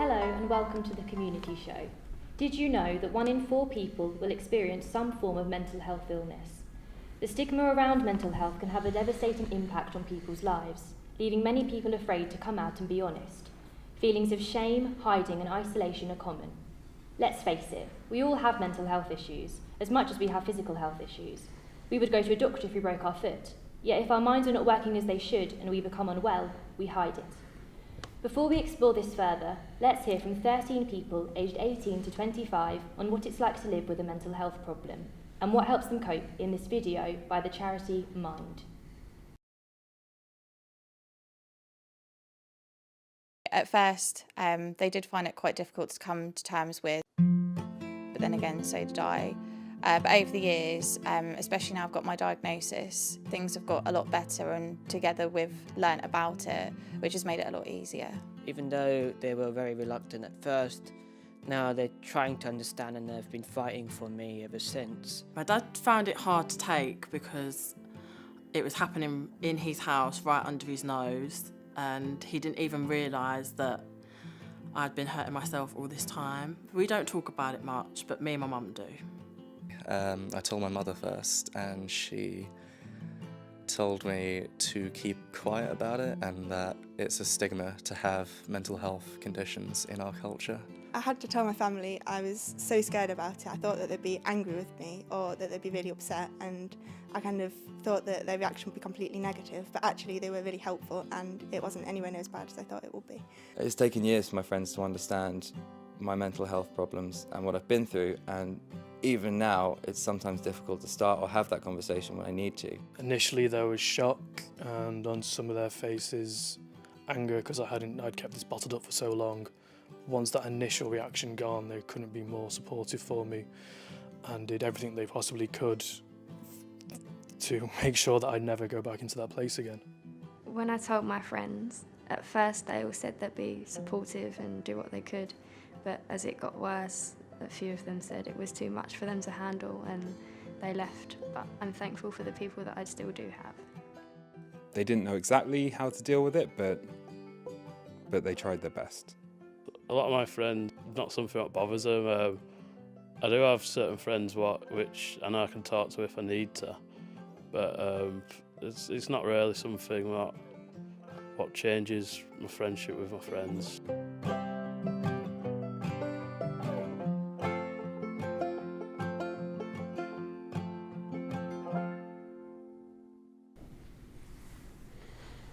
Hello and welcome to the Community Show. Did you know that 1 in 4 people will experience some form of mental health illness? The stigma around mental health can have a devastating impact on people's lives, leaving many people afraid to come out and be honest. Feelings of shame, hiding and isolation are common. Let's face it, we all have mental health issues, as much as we have physical health issues. We would go to a doctor if we broke our foot, yet if our minds are not working as they should and we become unwell, we hide it. Before we explore this further, let's hear from 13 people aged 18 to 25 on what it's like to live with a mental health problem and what helps them cope in this video by the charity Mind. At first, they did find it quite difficult to come to terms with, but then again, so did I. But over the years, especially now I've got my diagnosis, things have got a lot better, and together we've learnt about it, which has made it a lot easier. Even though they were very reluctant at first, now they're trying to understand and they've been fighting for me ever since. My dad found it hard to take because it was happening in his house right under his nose, and he didn't even realise that I'd been hurting myself all this time. We don't talk about it much, but me and my mum do. I told my mother first, and she told me to keep quiet about it and that it's a stigma to have mental health conditions in our culture. I had to tell my family. I was so scared about it. I thought that they'd be angry with me or that they'd be really upset, and I kind of thought that their reaction would be completely negative, but actually they were really helpful and it wasn't anywhere near as bad as I thought it would be. It's taken years for my friends to understand my mental health problems and what I've been through, and even now it's sometimes difficult to start or have that conversation when I need to. Initially there was shock, and on some of their faces anger because I'd kept this bottled up for so long. Once that initial reaction gone, they couldn't be more supportive for me and did everything they possibly could to make sure that I'd never go back into that place again. When I told my friends, at first they all said they'd be supportive and do what they could, but as it got worse, a few of them said it was too much for them to handle and they left. But I'm thankful for the people that I still do have. They didn't know exactly how to deal with it, but they tried their best. A lot of my friends, not something that bothers them. I do have certain friends which I know I can talk to if I need to, but it's not really something what changes my friendship with my friends.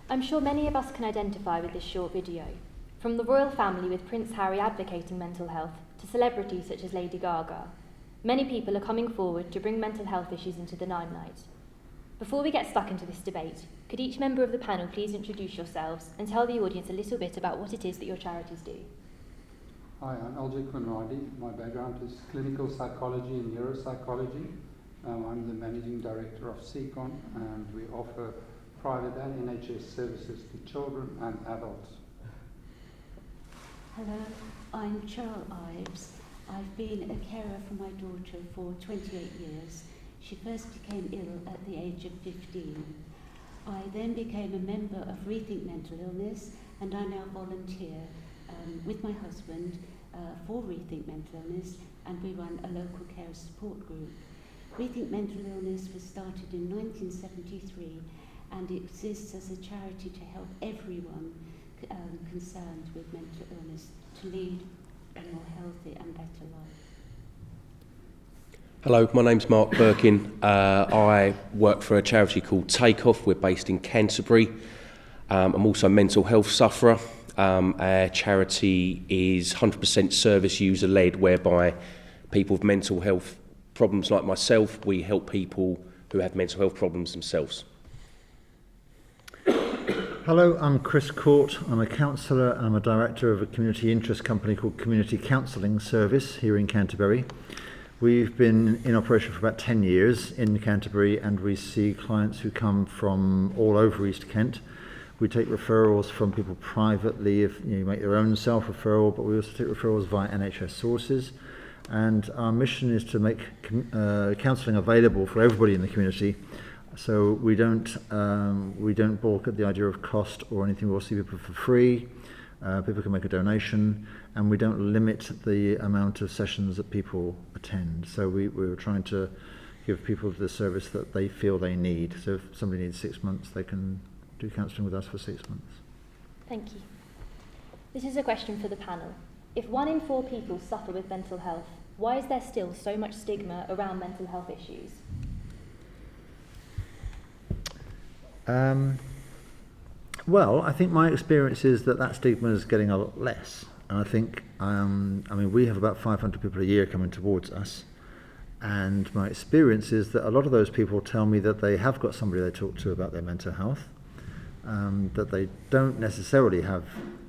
I'm sure many of us can identify with this short video. From the royal family with Prince Harry advocating mental health to celebrities such as Lady Gaga, many people are coming forward to bring mental health issues into the limelight. Before we get stuck into this debate, could each member of the panel please introduce yourselves and tell the audience a little bit about what it is that your charities do? Hi, I'm LJ Conradi. My background is clinical psychology and neuropsychology. I'm the managing director of CECON, and we offer private and NHS services to children and adults. Hello, I'm Cheryl Ives. I've been a carer for my daughter for 28 years. She first became ill at the age of 15. I then became a member of Rethink Mental Illness, and I now volunteer with my husband for Rethink Mental Illness, and we run a local care support group. Rethink Mental Illness was started in 1973, and it exists as a charity to help everyone concerned with mental illness to lead a more healthy and better life. Hello, my name's Mark Birkin. I work for a charity called Takeoff. We're based in Canterbury. I'm also a mental health sufferer. Our charity is 100% service user led, whereby people with mental health problems like myself, we help people who have mental health problems themselves. Hello, I'm Chris Court. I'm a counsellor and I'm a director of a community interest company called Community Counselling Service here in Canterbury. We've been in operation for about 10 years in Canterbury, and we see clients who come from all over East Kent. We take referrals from people privately if you make their own self-referral, but we also take referrals via NHS sources. And our mission is to make counselling available for everybody in the community. So we don't balk at the idea of cost or anything. We'll see people for free. People can make a donation, and we don't limit the amount of sessions that people attend. So we're trying to give people the service that they feel they need. So if somebody needs 6 months, they can do counselling with us for 6 months. Thank you. This is a question for the panel. If 1 in 4 people suffer with mental health, why is there still so much stigma around mental health issues? Well, I think my experience is that stigma is getting a lot less. And I think, we have about 500 people a year coming towards us. And my experience is that a lot of those people tell me that they have got somebody they talk to about their mental health, that they don't necessarily have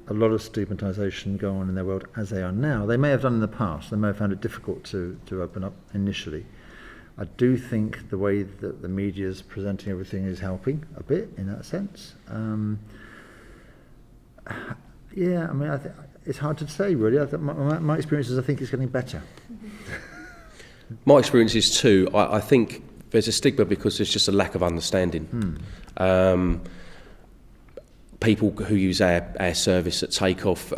a lot of stigmatisation going on in their world as they are now. They may have done in the past. They may have found it difficult to open up initially. I do think the way that the media is presenting everything is helping a bit in that sense. It's hard to say really. My experience is I think it's getting better. My experience is too, I think there's a stigma because there's just a lack of understanding. People who use our service at Takeoff,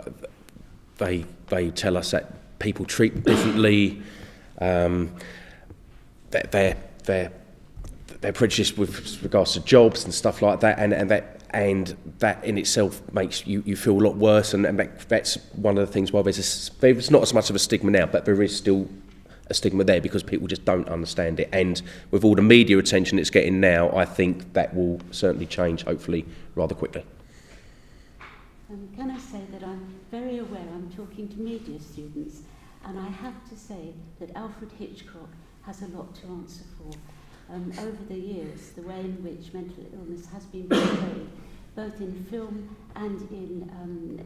they tell us that people treat them differently, they're prejudiced with regards to jobs and stuff like that, and that in itself makes you feel a lot worse, and that's one of the things why there's not as much of a stigma now, but there is still a stigma there because people just don't understand it. And with all the media attention it's getting now, I think that will certainly change, hopefully, rather quickly. Can I say that I'm very aware I'm talking to media students, and I have to say that Alfred Hitchcock has a lot to answer for. Over the years, the way in which mental illness has been portrayed, both in film and in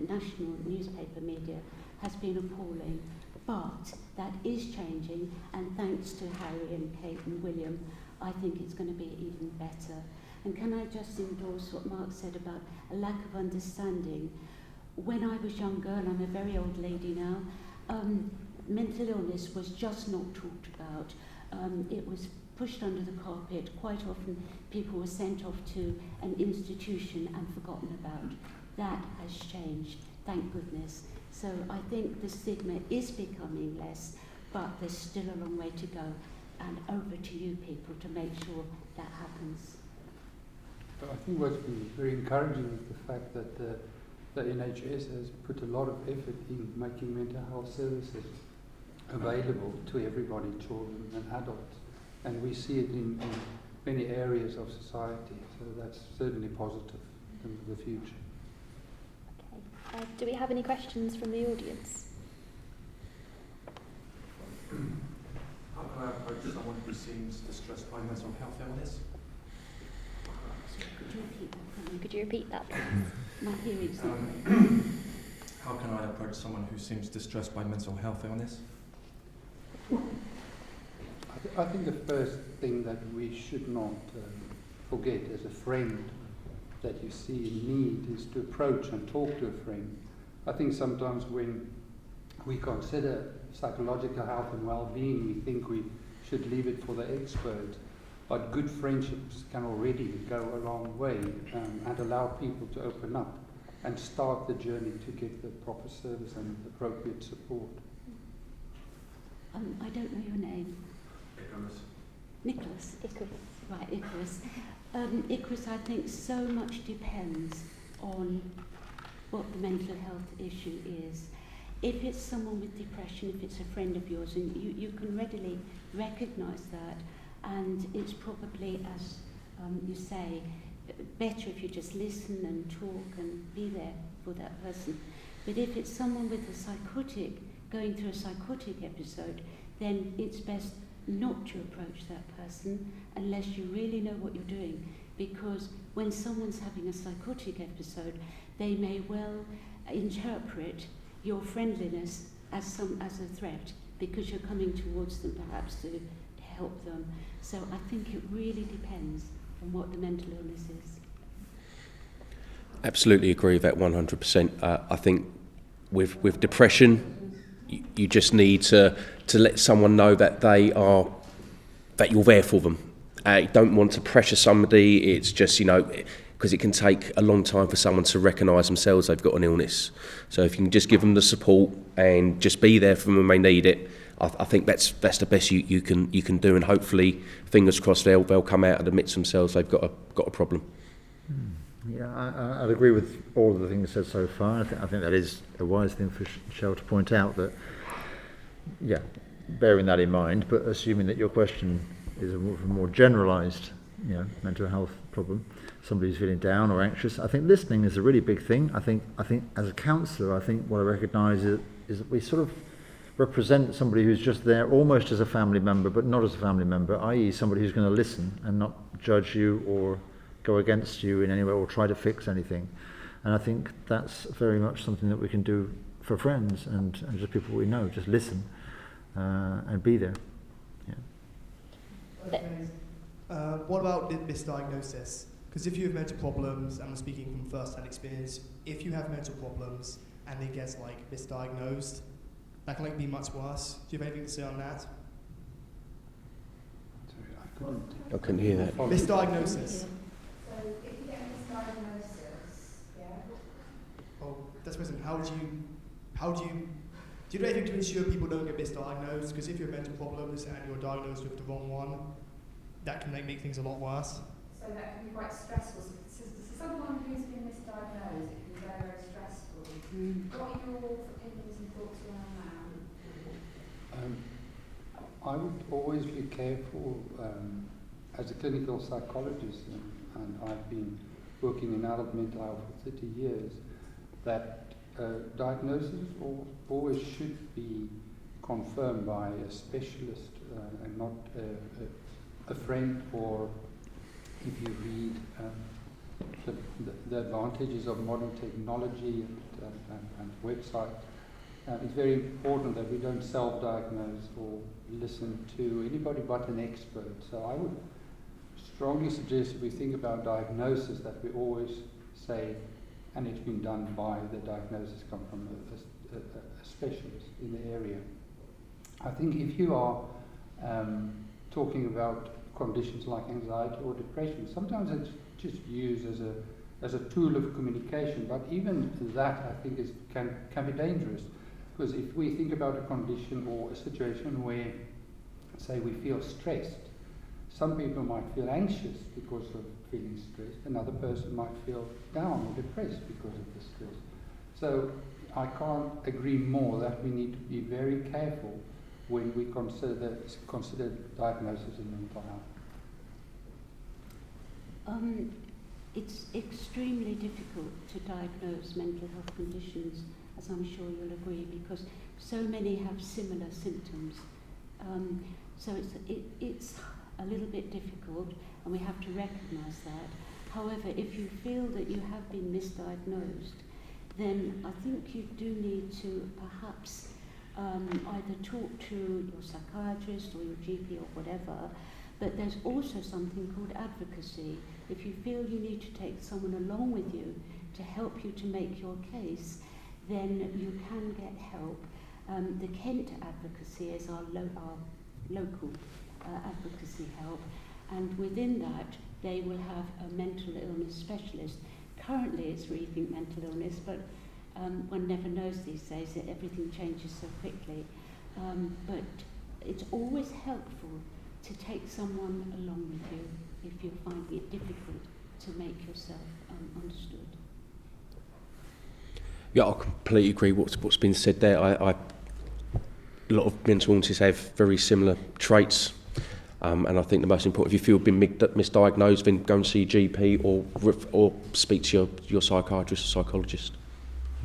national newspaper media, has been appalling. But that is changing, and thanks to Harry and Kate and William, I think it's going to be even better. And can I just endorse what Mark said about a lack of understanding? When I was younger, and I'm a very old lady now, mental illness was just not talked about. It was pushed under the carpet. Quite often people were sent off to an institution and forgotten about. That has changed, thank goodness. So I think the stigma is becoming less, but there's still a long way to go. And over to you people to make sure that happens. I think what's been very encouraging is the fact that the NHS has put a lot of effort in making mental health services available to everybody, children and adults. And we see it in many areas of society, so that's certainly positive in terms of the future. Okay. Do we have any questions from the audience? How can I approach someone who seems distressed by mental health illness? Could you repeat that, please? My hearing's not How can I approach someone who seems distressed by mental health illness? I think the first thing that we should not forget as a friend that you see in need is to approach and talk to a friend. I think sometimes when we consider psychological health and well-being, we think we should leave it for the expert. But good friendships can already go a long way and allow people to open up and start the journey to get the proper service and appropriate support. I don't know your name. Icarus. Nicholas. Icarus. Right, Icarus. Icarus, I think so much depends on what the mental health issue is. If it's someone with depression, if it's a friend of yours, and you can readily recognise that, and it's probably, as you say, better if you just listen and talk and be there for that person. But if it's someone with a psychotic, going through a psychotic episode, then it's best not to approach that person unless you really know what you're doing. Because when someone's having a psychotic episode, they may well interpret your friendliness as a threat because you're coming towards them perhaps to help them. So I think it really depends on what the mental illness is. Absolutely agree with that 100%. I think with depression, you just need to let someone know that that you're there for them. You don't want to pressure somebody. It's just, because it can take a long time for someone to recognise themselves they've got an illness. So if you can just give them the support and just be there for them when they need it, I think that's the best you can do, and hopefully, fingers crossed, they'll come out and admit to themselves they've got a problem. Yeah, I'd agree with all of the things said so far. I think that is a wise thing for Shell to point out, that, yeah, bearing that in mind, but assuming that your question is a more generalised, mental health problem, somebody who's feeling down or anxious, I think listening is a really big thing. I think as a counsellor, I think what I recognise is that we sort of represent somebody who's just there almost as a family member, but not as a family member, i.e. somebody who's going to listen and not judge you or go against you in any way or try to fix anything. And I think that's very much something that we can do for friends and just people we know, just listen and be there. Yeah. What about misdiagnosis? Because if you have mental problems, and I'm speaking from first-hand experience, if you have mental problems and it gets misdiagnosed, that can be much worse. Do you have anything to say on that? I couldn't hear that. Misdiagnosis. So if you get a misdiagnosis, Oh, that's present. Do you do anything to ensure people don't get misdiagnosed? Because if you have mental problems and you're diagnosed with the wrong one, that can make things a lot worse. So that can be quite stressful. So someone who's been misdiagnosed, it can be very, very stressful. What are your opinions and thoughts around that? I would always be careful as a clinical psychologist, and I've been working in adult mental health for 30 years, that diagnosis always should be confirmed by a specialist and not a friend, or if you read the advantages of modern technology and websites, it's very important that we don't self-diagnose or listen to anybody but an expert. So I would strongly suggest, if we think about diagnosis, that we always say, and it's been done by the diagnosis come from a specialist in the area. I think if you are talking about conditions like anxiety or depression, sometimes it's just used as a tool of communication, but even that I think can be dangerous. Because if we think about a condition or a situation where, say, we feel stressed, some people might feel anxious because of feeling stressed, another person might feel down or depressed because of the stress. So I can't agree more that we need to be very careful when we consider diagnosis in mental health. It's extremely difficult to diagnose mental health conditions, as I'm sure you'll agree, because so many have similar symptoms. So it's a little bit difficult, and we have to recognise that. However, if you feel that you have been misdiagnosed, then I think you do need to perhaps either talk to your psychiatrist or your GP or whatever, but there's also something called advocacy. If you feel you need to take someone along with you to help you to make your case, then you can get help. The Kent Advocacy is our local advocacy help, and within that they will have a mental illness specialist. Currently it's Rethink Mental Illness, but one never knows these days, that everything changes so quickly. But it's always helpful to take someone along with you if you're finding it difficult to make yourself understood. Yeah, I completely agree with what's been said there. A lot of mental illnesses have very similar traits, and I think the most important, if you feel you've been misdiagnosed, then go and see a GP or speak to your psychiatrist or psychologist.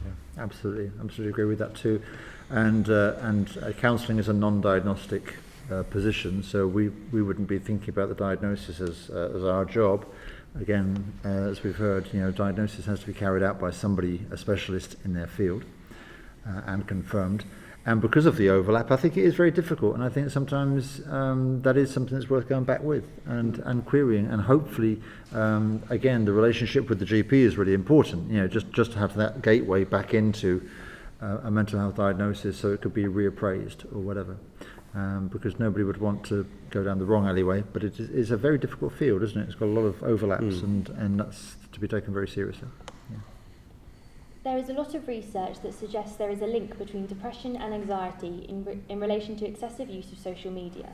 Yeah, absolutely agree with that too. And counselling is a non-diagnostic position, so we wouldn't be thinking about the diagnosis as our job. Again, as we've heard, diagnosis has to be carried out by somebody, a specialist in their field, and confirmed. And because of the overlap, I think it is very difficult, and I think sometimes that is something that's worth going back with and querying, and hopefully, again, the relationship with the GP is really important. Just to have that gateway back into a mental health diagnosis, so it could be reappraised or whatever. because nobody would want to go down the wrong alleyway, but it is a very difficult field, isn't it? It's got a lot of overlaps, and that's to be taken very seriously. Yeah. There is a lot of research that suggests there is a link between depression and anxiety in relation to excessive use of social media.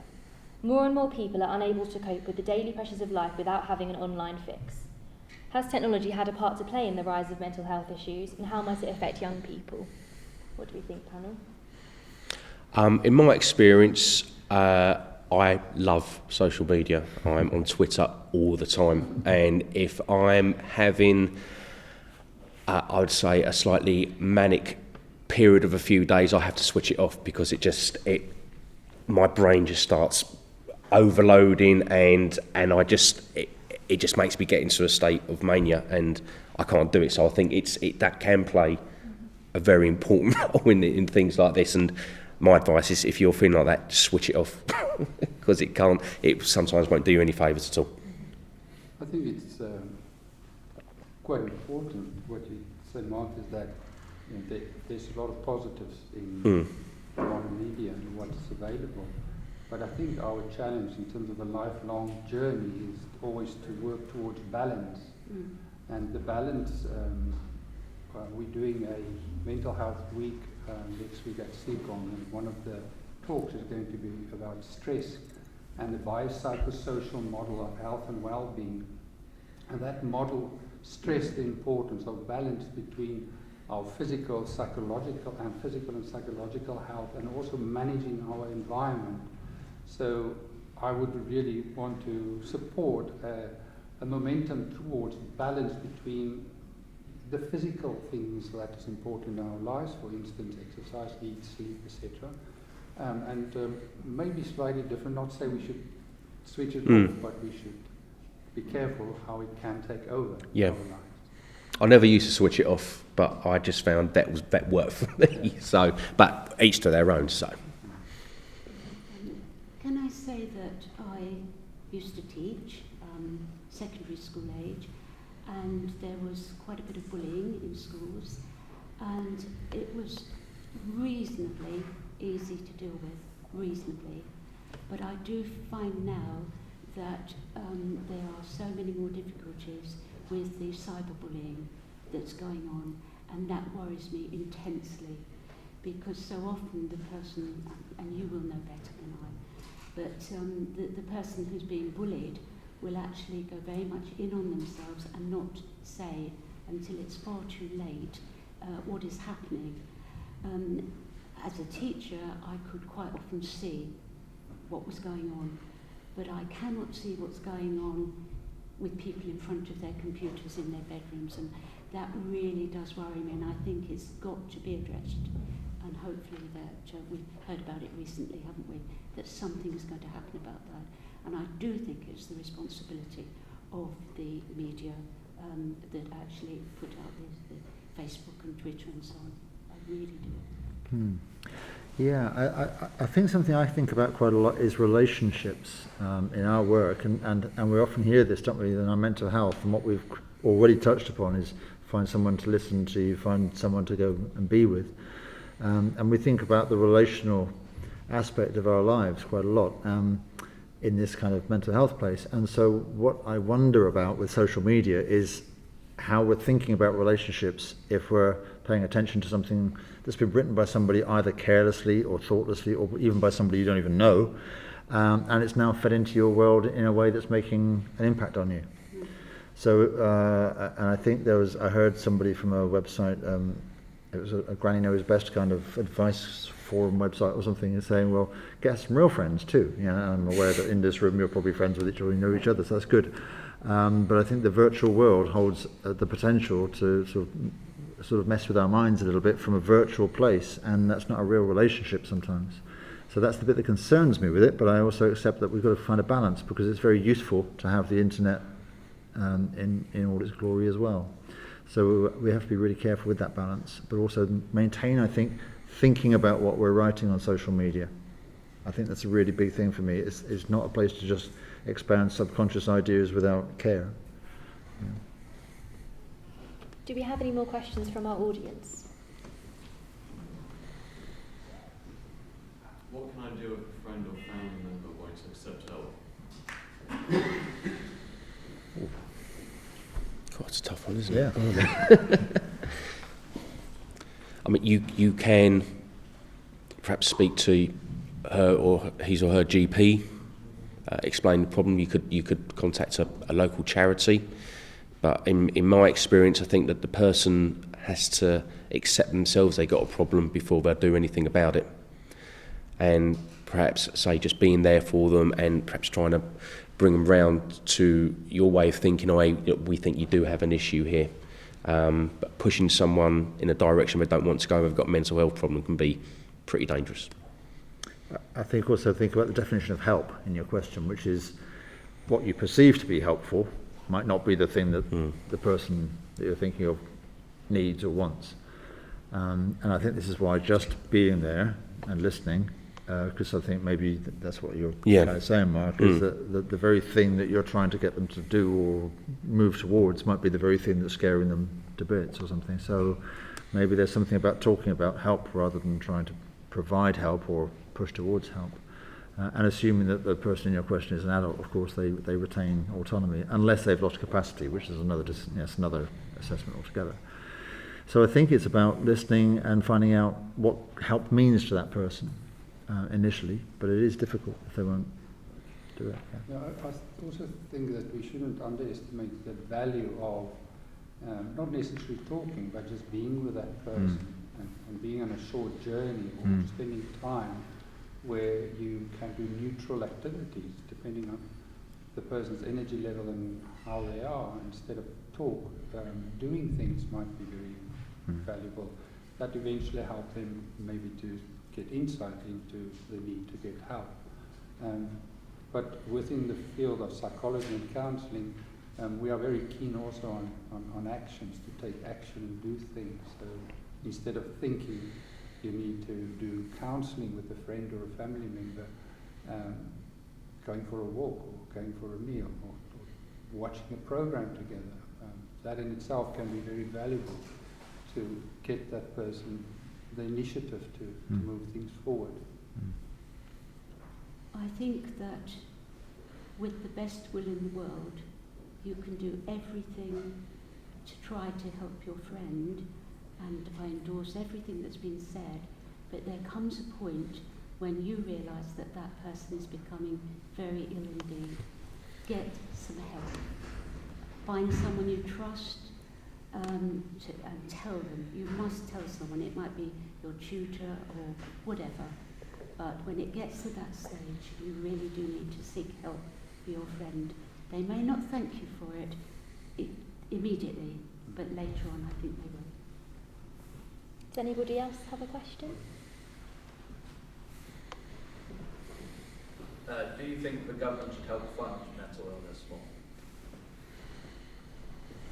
More and more people are unable to cope with the daily pressures of life without having an online fix. Has technology had a part to play in the rise of mental health issues, and how might it affect young people? What do we think, panel? In my experience, I love social media. I'm on Twitter all the time, and if I'm having, I would say, a slightly manic period of a few days, I have to switch it off because my brain just starts overloading, and it just makes me get into a state of mania, and I can't do it. So I think that can play a very important role in things like this. And my advice is, if you're feeling like that, just switch it off because it sometimes won't do you any favours at all. I think it's quite important what you said, Mark, is that there's a lot of positives in modern media and what's available. But I think our challenge in terms of a lifelong journey is always to work towards balance. And the balance, we're doing a mental health week next week at CECON, and one of the talks is going to be about stress and the biopsychosocial model of health and well-being. And that model stressed the importance of balance between our physical and psychological health, and also managing our environment. So I would really want to support a momentum towards balance between the physical things that is important in our lives, for instance, exercise, eat, sleep, etc. And maybe slightly different, not say we should switch it off, but we should be careful how it can take over our lives. I never used to switch it off, but I just found that worked for me. So, but each to their own. So. Can I say that I used to teach secondary school age, and there was quite a bit of bullying in schools, and it was reasonably easy to deal with, reasonably. But I do find now that there are so many more difficulties with the cyberbullying that's going on, and that worries me intensely, because so often the person, and you will know better than I, but the person who's being bullied will actually go very much in on themselves and not say until it's far too late what is happening. As a teacher, I could quite often see what was going on, but I cannot see what's going on with people in front of their computers in their bedrooms, and that really does worry me, and I think it's got to be addressed, and hopefully that we've heard about it recently, haven't we, that something is going to happen about that. And I do think it's the responsibility of the media that actually put out the Facebook and Twitter and so on. I really do. Yeah, I think something I think about quite a lot is relationships in our work, and we often hear this, don't we, in our mental health, and what we've already touched upon is find someone to listen to, find someone to go and be with. And we think about the relational aspect of our lives quite a lot in this kind of mental health place. And so what I wonder about with social media is how we're thinking about relationships if we're paying attention to something that's been written by somebody either carelessly or thoughtlessly, or even by somebody you don't even know, and it's now fed into your world in a way that's making an impact on you. So, and I think I heard somebody from a website, it was a Granny Knows Best kind of advice forum website or something, is saying, well, get some real friends too. You know, I'm aware that in this room you're probably friends with each other, you know each other, so that's good. But I think the virtual world holds the potential to sort of mess with our minds a little bit from a virtual place, and that's not a real relationship sometimes. So that's the bit that concerns me with it, but I also accept that we've got to find a balance, because it's very useful to have the internet in all its glory as well. So we have to be really careful with that balance, but also maintain, I think, thinking about what we're writing on social media. I think that's a really big thing for me. It's not a place to just expand subconscious ideas without care. Yeah. Do we have any more questions from our audience? What can I do if a friend or family member won't accept help? God, it's a tough one, isn't Yeah. it? I mean, you can perhaps speak to her or his or her GP, explain the problem. You could contact a local charity, but in my experience, I think that the person has to accept themselves they got a problem before they'll do anything about it, and perhaps say just being there for them and perhaps trying to bring them round to your way of thinking. We think you do have an issue here. But pushing someone in a direction they don't want to go, they've got a mental health problem, can be pretty dangerous. I think also think about the definition of help in your question, which is what you perceive to be helpful might not be the thing that the person that you're thinking of needs or wants. And I think this is why just being there and listening, because I think maybe that's what you're kind of saying, Mark, is that the very thing that you're trying to get them to do or move towards might be the very thing that's scaring them to bits or something. So maybe there's something about talking about help rather than trying to provide help or push towards help. And assuming that the person in your question is an adult, of course, they retain autonomy, unless they've lost capacity, which is another assessment altogether. So I think it's about listening and finding out what help means to that person initially, but it is difficult if they won't do it. Yeah. I also think that we shouldn't underestimate the value of not necessarily talking, but just being with that person and being on a short journey or spending time where you can do neutral activities depending on the person's energy level and how they are. Instead of talk, doing things might be very valuable. That eventually help them maybe to get insight into the need to get help. But within the field of psychology and counselling, we are very keen also on actions, to take action and do things. So instead of thinking, you need to do counselling with a friend or a family member, going for a walk or going for a meal or watching a program together. That in itself can be very valuable to get that person the initiative to move things forward. I think that with the best will in the world, you can do everything to try to help your friend, and I endorse everything that's been said, but there comes a point when you realise that that person is becoming very ill indeed. Get some help. Find someone you trust and tell them. You must tell someone. It might be your tutor or whatever, but when it gets to that stage, you really do need to seek help for your friend. They may not thank you for it immediately, but later on I think they will. Does anybody else have a question? Do you think the government should help fund mental illness more?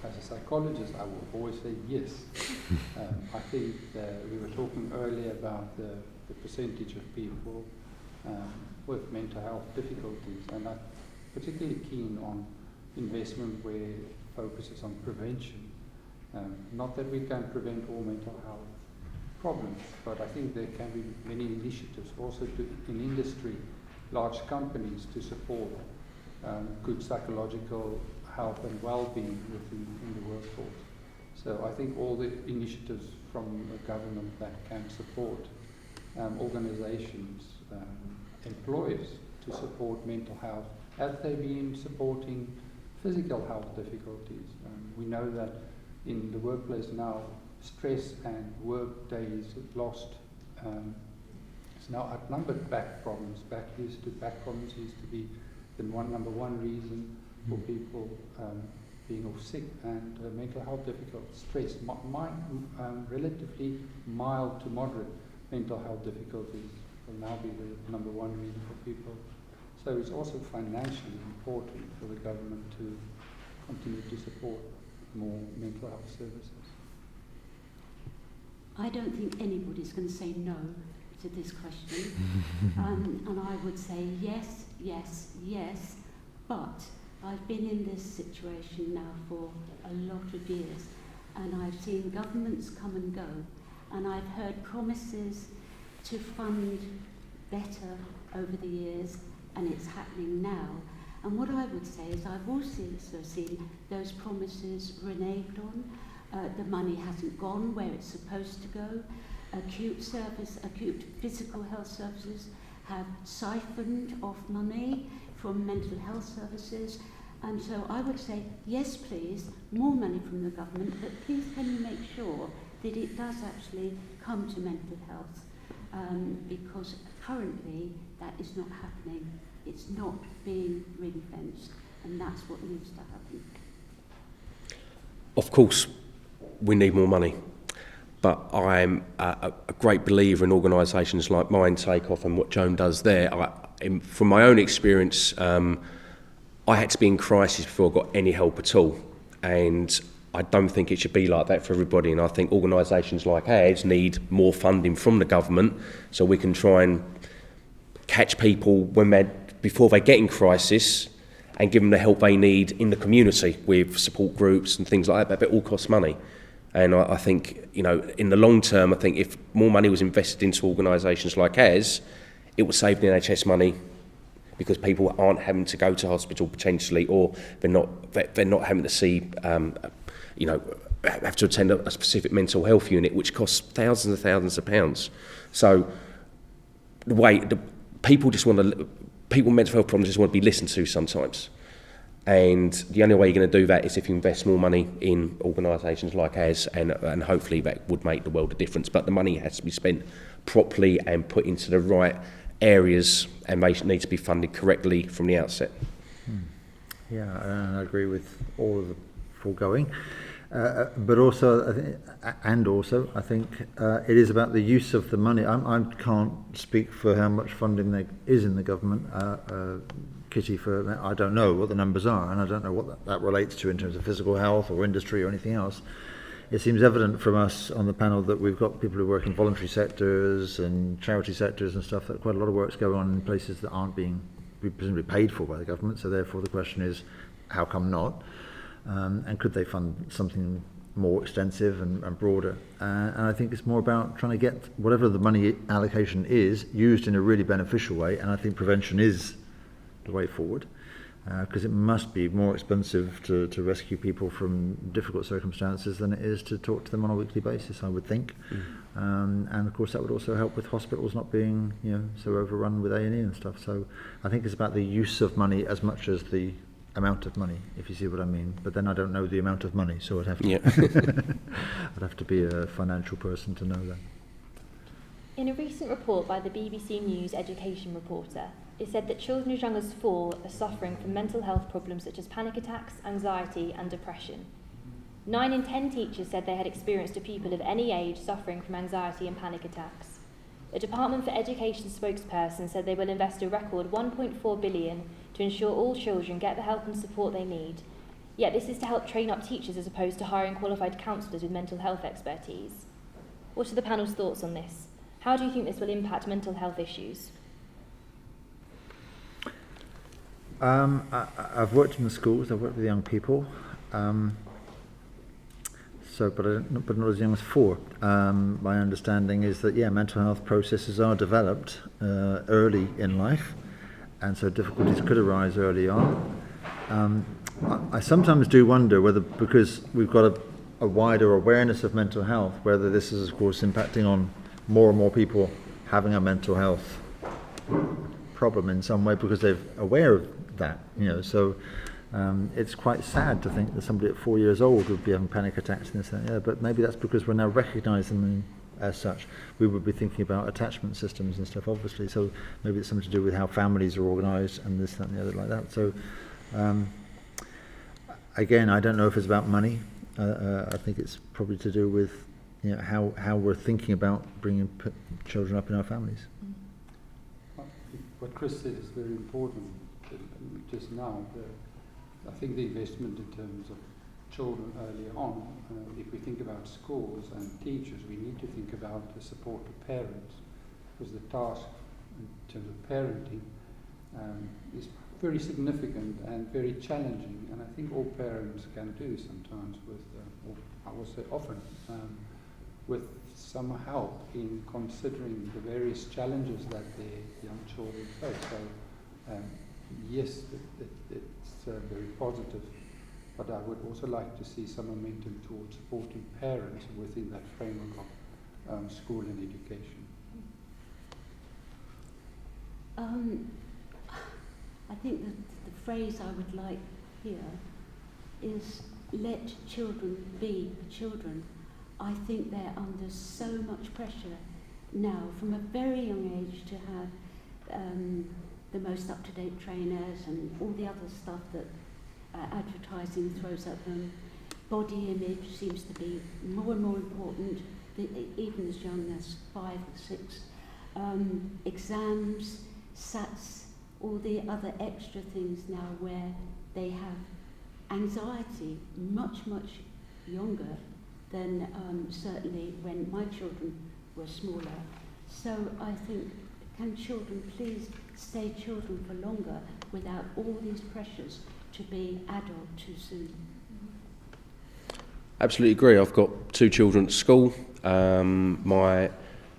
As a psychologist, I will always say yes. I think we were talking earlier about the percentage of people with mental health difficulties, and I'm particularly keen on investment where it focuses on prevention. Not that we can prevent all mental health problems, but I think there can be many initiatives also in industry, large companies to support good psychological health and well-being within the workforce. So I think all the initiatives from the government that can support organizations, employers to support mental health, as they've been supporting physical health difficulties. We know that in the workplace now, stress and work days lost is now outnumbered back problems. Back problems used to be the number one reason for people being off sick, and mental health difficulties, stress, relatively mild to moderate mental health difficulties will now be the number one reason for people. So it's also financially important for the government to continue to support more mental health services. I don't think anybody's going to say no to this question. And I would say yes, yes, yes, but I've been in this situation now for a lot of years, and I've seen governments come and go, and I've heard promises to fund better over the years, and it's happening now. And what I would say is I've also seen those promises reneged on. The money hasn't gone where it's supposed to go. Acute physical health services have siphoned off money from mental health services. And so I would say, yes, please, more money from the government, but please can you make sure that it does actually come to mental health? Because currently that is not happening. It's not being ring-fenced, and that's what needs to happen. Of course, we need more money, but I'm a great believer in organisations like mine, Takeoff, and what Joan does there. From my own experience, I had to be in crisis before I got any help at all, and I don't think it should be like that for everybody, and I think organisations like ours need more funding from the government so we can try and catch people before they get in crisis and give them the help they need in the community with support groups and things like that, but it all costs money. And I think, in the long term, I think if more money was invested into organisations like ours, it would save the NHS money, because people aren't having to go to hospital potentially, or they're not having to see, have to attend a specific mental health unit, which costs thousands and thousands of pounds. So people with mental health problems just want to be listened to sometimes. And the only way you're going to do that is if you invest more money in organisations like ours, and hopefully that would make the world a difference. But the money has to be spent properly and put into the right areas, and they need to be funded correctly from the outset. Yeah, and I agree with all of the foregoing. But also, I think it is about the use of the money. I can't speak for how much funding there is in the government. Kitty, I don't know what the numbers are, and I don't know what that relates to in terms of physical health or industry or anything else. It seems evident from us on the panel that we've got people who work in voluntary sectors and charity sectors and stuff, that quite a lot of work's going on in places that aren't being presumably paid for by the government. So therefore the question is, how come not? And could they fund something more extensive and broader? And I think it's more about trying to get whatever the money allocation is used in a really beneficial way, and I think prevention is the way forward, because it must be more expensive to rescue people from difficult circumstances than it is to talk to them on a weekly basis, I would think. And of course that would also help with hospitals not being so overrun with A&E and stuff. So I think it's about the use of money as much as the amount of money, if you see what I mean. But then I don't know the amount of money, so I'd have to I'd have to be a financial person to know that. In a recent report by the BBC News education reporter, it said that children as young as 4 are suffering from mental health problems such as panic attacks, anxiety and depression. 9 in 10 teachers said they had experienced a pupil of any age suffering from anxiety and panic attacks. A Department for Education spokesperson said they will invest a record $1.4 billion to ensure all children get the help and support they need. Yet this is to help train up teachers as opposed to hiring qualified counsellors with mental health expertise. What are the panel's thoughts on this? How do you think this will impact mental health issues? I've worked in the schools, I've worked with young people, but not as young as 4. My understanding is that, mental health processes are developed early in life, and so difficulties could arise early on. I sometimes do wonder whether, because we've got a wider awareness of mental health, whether this is, of course, impacting on more and more people having a mental health problem in some way because they're aware of that, so it's quite sad to think that somebody at 4 years old would be having panic attacks and this and that, but maybe that's because we're now recognising them as such. We would be thinking about attachment systems and stuff, obviously, so maybe it's something to do with how families are organised and this, that and the other like that. So again, I don't know if it's about money. I think it's probably to do with how we're thinking about bringing children up in our families. What Chris said is very important just now. I think the investment in terms of children early on, if we think about schools and teachers, we need to think about the support of parents, because the task in terms of parenting is very significant and very challenging, and I think all parents can do sometimes with, or I will say often, with some help in considering the various challenges that their young children face. So yes, it's very positive, but I would also like to see some momentum towards supporting parents within that framework of school and education. I think that the phrase I would like here is let children be children. I think they're under so much pressure now from a very young age to have the most up-to-date trainers and all the other stuff that advertising throws at them. Body image seems to be more and more important, even as young as 5 or 6. Exams, SATs, all the other extra things now where they have anxiety much younger than certainly when my children were smaller. So I think, can children please stay children for longer without all these pressures to be adult too soon? Absolutely agree. I've got 2 children at school. My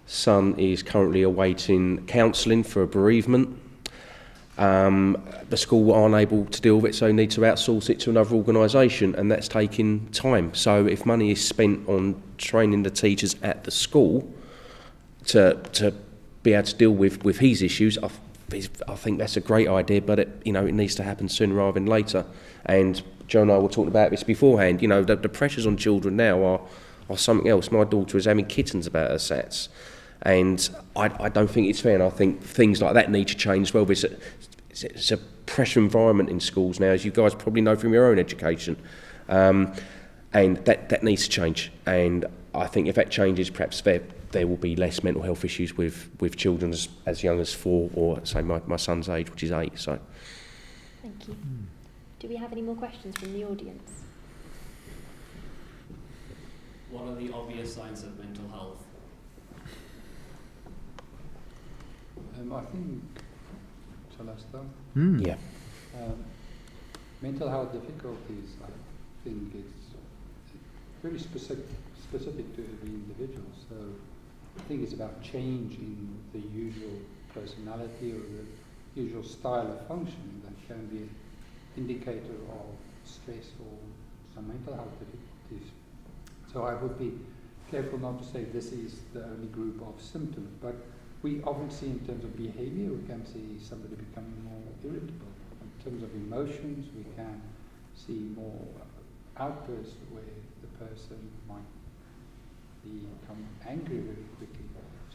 son is currently awaiting counselling for a bereavement. The school are unable to deal with it, so need to outsource it to another organisation, and that's taking time. So if money is spent on training the teachers at the school to be able to deal with his issues, I think that's a great idea, but it needs to happen sooner rather than later. And Joe and I were talking about this beforehand. The pressures on children now are something else. My daughter is having kittens about her SATs, and I don't think it's fair, and I think things like that need to change as well. It's a pressure environment in schools now, as you guys probably know from your own education, and that needs to change. And I think if that changes, perhaps there will be less mental health issues with children as young as 4, or say my son's age, which is 8. So, thank you. Do we have any more questions from the audience? What are the obvious signs of mental health? I think, shall I start? Yeah. Mental health difficulties, I think it's very specific to every individual. So I think it's about changing the usual personality or the usual style of functioning that can be an indicator of stress or some mental health difficulties. So I would be careful not to say this is the only group of symptoms, but we often see in terms of behavior, we can see somebody becoming more irritable. In terms of emotions, we can see more outbursts where the person might become angry very quickly.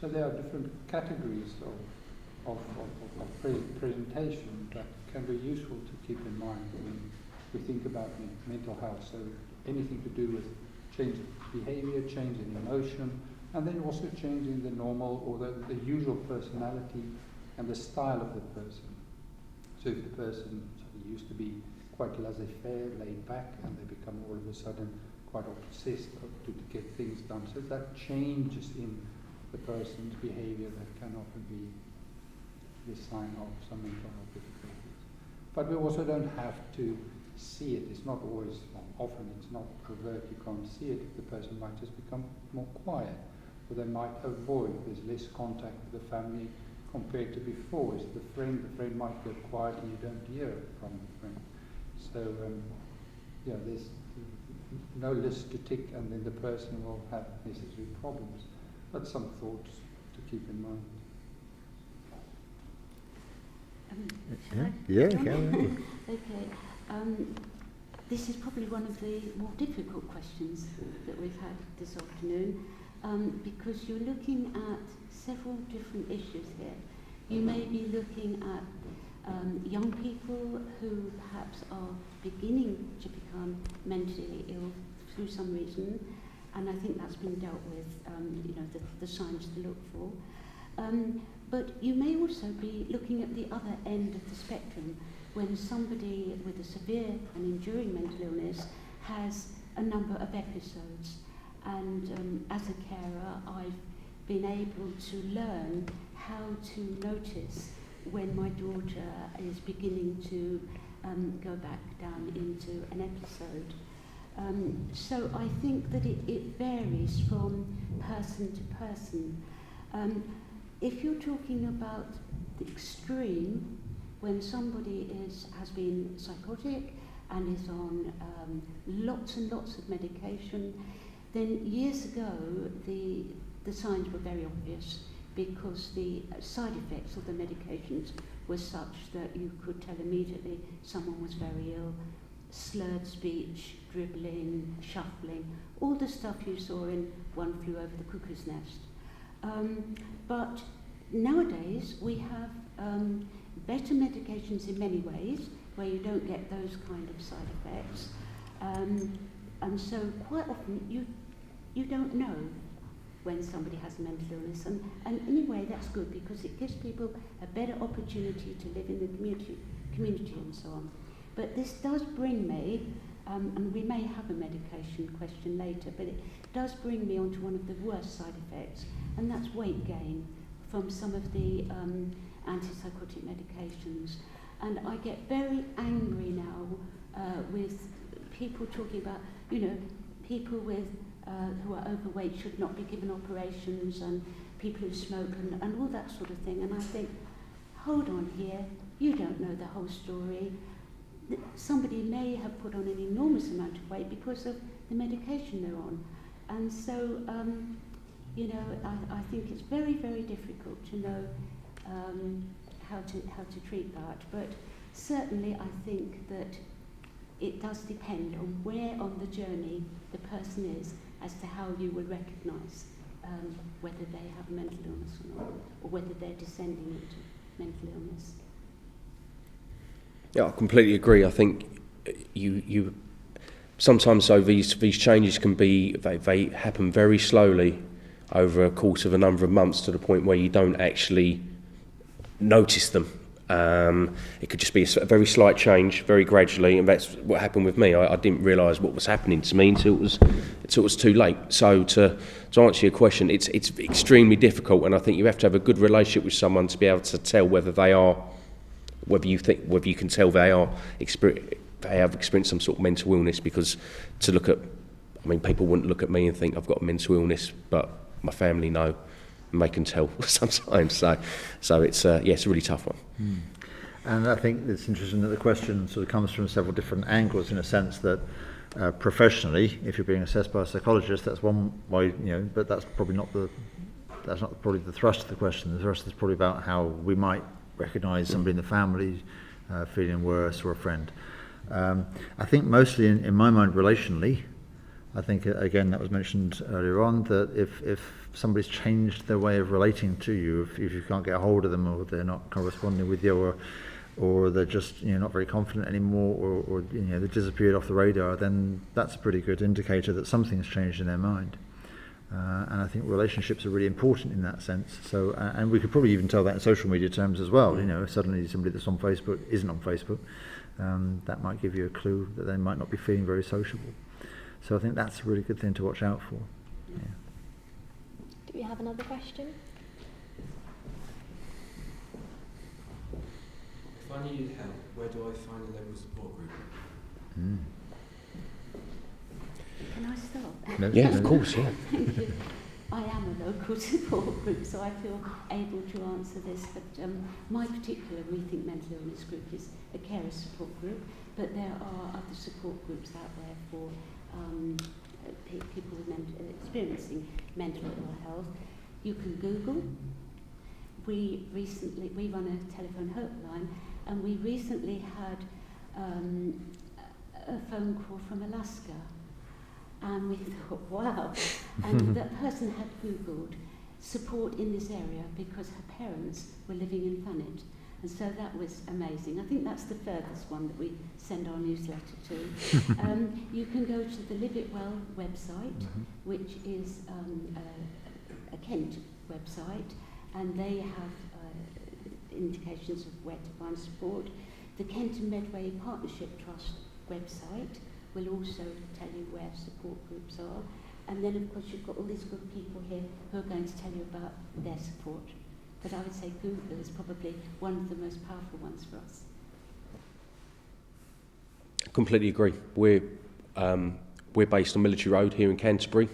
So there are different categories of presentation that can be useful to keep in mind when we think about mental health. So anything to do with change in behavior, change in emotion, and then also changing the normal or the usual personality and the style of the person. So if the person used to be quite laissez-faire, laid back, and they become all of a sudden quite obsessed to get things done. So that changes in the person's behavior that can often be the sign of some mental health difficulties. But we also don't have to see it. It's not always, often it's not overt, you can't see it. The person might just become more quiet, or they might avoid, there's less contact with the family compared to before. Is the friend might go quiet and you don't hear from the friend. So there's no list to tick, and then the person will have necessary problems. But some thoughts to keep in mind. Okay. This is probably one of the more difficult questions that we've had this afternoon, because you're looking at several different issues here. You may be looking at young people who perhaps are beginning to become mentally ill through some reason, and I think that's been dealt with, the signs to look for. But you may also be looking at the other end of the spectrum, when somebody with a severe and enduring mental illness has a number of episodes. And as a carer, I've been able to learn how to notice when my daughter is beginning to go back down into an episode. So I think that it varies from person to person. If you're talking about the extreme, when somebody has been psychotic and is on lots and lots of medication, then years ago the signs were very obvious, because the side effects of the medications were such that you could tell immediately someone was very ill. Slurred speech, dribbling, shuffling, all the stuff you saw in One Flew Over the Cuckoo's Nest. But nowadays we have better medications in many ways, where you don't get those kind of side effects. And so quite often you don't know when somebody has a mental illness, and in a way that's good, because it gives people a better opportunity to live in the community and so on. But this does bring me, and we may have a medication question later, but it does bring me onto one of the worst side effects, and that's weight gain from some of the antipsychotic medications. And I get very angry now with people talking about, people with who are overweight should not be given operations, and people who smoke and all that sort of thing. And I think, hold on here, you don't know the whole story. Somebody may have put on an enormous amount of weight because of the medication they're on. And so, I think it's very, very difficult to know how to treat that. But certainly I think that it does depend on where on the journey the person is as to how you will recognise whether they have a mental illness or not, or whether they're descending into mental illness. Yeah, I completely agree. I think you sometimes though these changes can be they happen very slowly over a course of a number of months, to the point where you don't actually notice them. It could just be a very slight change, very gradually, and that's what happened with me. I didn't realise what was happening to me until it was too late. So to answer your question, it's extremely difficult, and I think you have to have a good relationship with someone to be able to tell whether you can tell they have experienced some sort of mental illness. Because people wouldn't look at me and think I've got a mental illness, but my family know, and they can tell sometimes. So it's a really tough one. And I think it's interesting that the question sort of comes from several different angles, in a sense that professionally, if you're being assessed by a psychologist, that's one way, but that's probably not the thrust of the question. The thrust is probably about how we might recognise somebody in the family feeling worse, or a friend. I think mostly in my mind relationally, I think again that was mentioned earlier on, that if somebody's changed their way of relating to you, if you can't get a hold of them, or they're not corresponding with you, or they're just not very confident anymore, or they disappeared off the radar, then that's a pretty good indicator that something's changed in their mind. And I think relationships are really important in that sense. So, and we could probably even tell that in social media terms as well. Suddenly somebody that's on Facebook isn't on Facebook. That might give you a clue that they might not be feeling very sociable. So I think that's a really good thing to watch out for. Yeah. Do we have another question? If I needed help, where do I find a local support group? Can I start? Yeah, of course, yeah. Thank you. I am a local support group, so I feel able to answer this. But my particular Rethink Mental Illness group is a carer support group, but there are other support groups out there for people with experiencing mental ill health. You can Google. We run a telephone helpline, and we recently had a phone call from Alaska. And we thought, wow. And that person had Googled support in this area because her parents were living in Thanet. And so that was amazing. I think that's the furthest one that we send our newsletter to. You can go to the Live It Well website, which is a Kent website, and they have indications of where to find support. The Kent and Medway Partnership Trust website will also tell you where support groups are. And then, of course, you've got all these good people here who are going to tell you about their support. But I would say Google is probably one of the most powerful ones for us. I completely agree. We're we're based on Military Road here in Canterbury.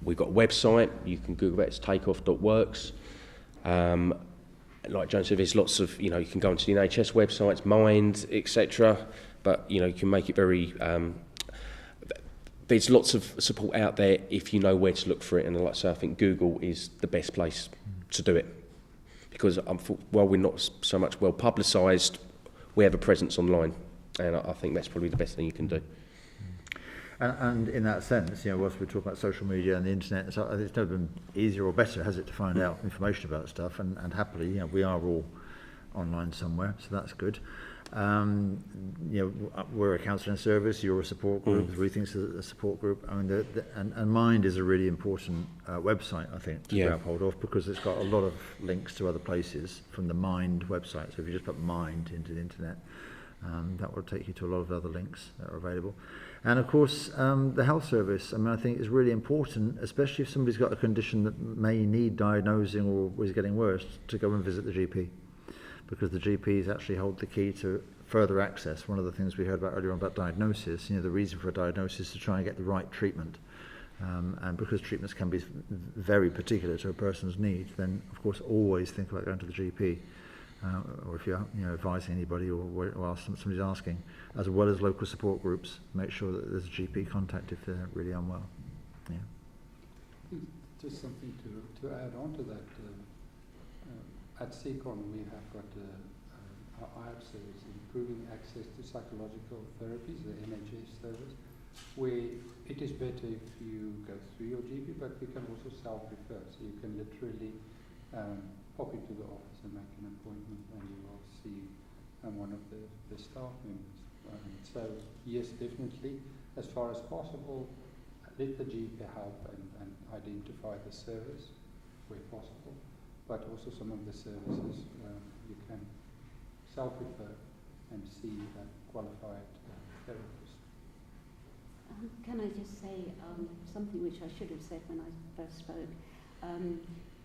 We've got a website, you can Google it, it's takeoff.works. Like Joan said, there's lots of, you can go onto the NHS websites, Mind, etc. But, you can make it very, there's lots of support out there if you know where to look for it. And like I say, I think Google is the best place to do it. Because while we're not so much well publicised, we have a presence online. And I think that's probably the best thing you can do. And in that sense, whilst we talk about social media and the internet, it's never been easier or better, has it, to find out information about stuff? And happily, we are all online somewhere, so that's good. We're a counselling service. You're a support group. Rethink's a support group. I mean, and Mind is a really important website, I think, to grab hold of, because it's got a lot of links to other places from the Mind website. So if you just put Mind into the internet, that will take you to a lot of other links that are available. And of course, the health service, I think is really important, especially if somebody's got a condition that may need diagnosing or is getting worse, to go and visit the GP. Because the GPs actually hold the key to further access. One of the things we heard about earlier on about diagnosis, the reason for a diagnosis is to try and get the right treatment. And because treatments can be very particular to a person's needs, then of course always think about going to the GP. Or if you're advising anybody or somebody's asking, as well as local support groups, make sure that there's a GP contact if they're really unwell. Yeah. Just something to add on to that. At CCON we have got our IAP service, improving access to psychological therapies, the NHS service, where it is better if you go through your GP, but we can also self-refer, so you can literally pop into the office and make an appointment, and you will see one of the staff members. So yes, definitely, as far as possible, let the GP help and identify the service where possible, but also some of the services you can self-refer and see a qualified therapist. Can I just say something which I should have said when I first spoke?